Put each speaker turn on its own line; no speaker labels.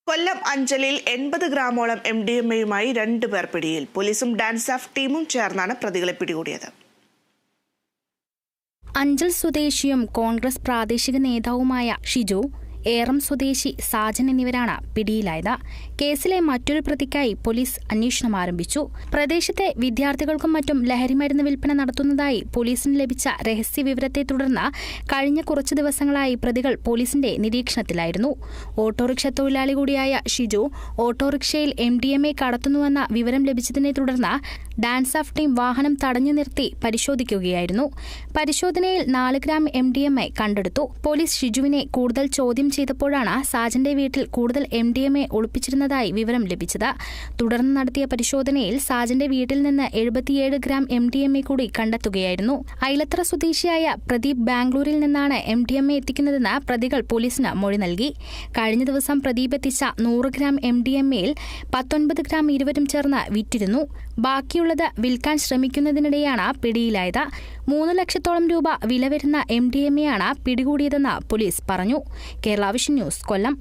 കൊല്ലം അഞ്ചലിൽ 80 ഗ്രാമോളം MDMA-യുമായി 2 പേർ പിടിയിൽ. പോലീസും ഡാൻസ് ഓഫ് ടീമും ചേർന്നാണ് പ്രതികളെ പിടികൂടിയത്.
അഞ്ചൽ സ്വദേശിയും കോൺഗ്രസ് പ്രാദേശിക നേതാവുമായ ഷിജു, ഏറം സ്വദേശി സാജൻ എന്നിവരാണ് പിടിയിലായത്. കേസിലെ മറ്റൊരു പ്രതിക്കായി പോലീസ് അന്വേഷണം ആരംഭിച്ചു. പ്രദേശത്തെ വിദ്യാർത്ഥികൾക്കും മറ്റും ലഹരിമരുന്ന് വിൽപ്പന നടത്തുന്നതായി പോലീസിന് ലഭിച്ച രഹസ്യ വിവരത്തെ തുടർന്ന് കഴിഞ്ഞ കുറച്ചു ദിവസങ്ങളായി പ്രതികൾ പോലീസിന്റെ നിരീക്ഷണത്തിലായിരുന്നു. ഓട്ടോറിക്ഷ തൊഴിലാളി കൂടിയായ ഷിജു ഓട്ടോറിക്ഷയിൽ MDMA കടത്തുന്നുവെന്ന വിവരം ലഭിച്ചതിനെ തുടർന്ന് ഡാൻസ് ഓഫ് ടീം വാഹനം തടഞ്ഞു നിർത്തി പരിശോധിക്കുകയായിരുന്നു. പരിശോധനയിൽ 4 ഗ്രാം MDMA കണ്ടെടുത്തു. പോലീസ് ഷിജുവിനെ കൂടുതൽ ചോദ്യം ചെയ്തപ്പോഴാണ് സാജന്റെ വീട്ടിൽ കൂടുതൽ MDMA ഒളിപ്പിച്ചിരുന്നതായി വിവരം ലഭിച്ചത്. തുടർന്ന് നടത്തിയ പരിശോധനയിൽ സാജന്റെ വീട്ടിൽ നിന്ന് 77 ഗ്രാം MDMA കൂടി കണ്ടെത്തുകയായിരുന്നു. അയിലത്ര സ്വദേശിയായ പ്രദീപ് ബാംഗ്ലൂരിൽ നിന്നാണ് MDMA എത്തിക്കുന്നതെന്ന് പ്രതികൾ പോലീസിന് മൊഴി നൽകി. കഴിഞ്ഞ ദിവസം പ്രദീപ് എത്തിച്ച 100 ഗ്രാം MDMA-യിൽ 19 ഗ്രാം ഇരുവരും ചേർന്ന് വിറ്റിരുന്നു. ബാക്കിയുള്ളത് വിൽക്കാൻ ശ്രമിക്കുന്നതിനിടെയാണ് പിടിയിലായത്. 3 ലക്ഷത്തോളം രൂപ വില വരുന്ന MDMA-യാണ് പിടികൂടിയതെന്ന് പോലീസ് പറഞ്ഞു. കേരള വിഷൻ ന്യൂസ്, കൊല്ലം.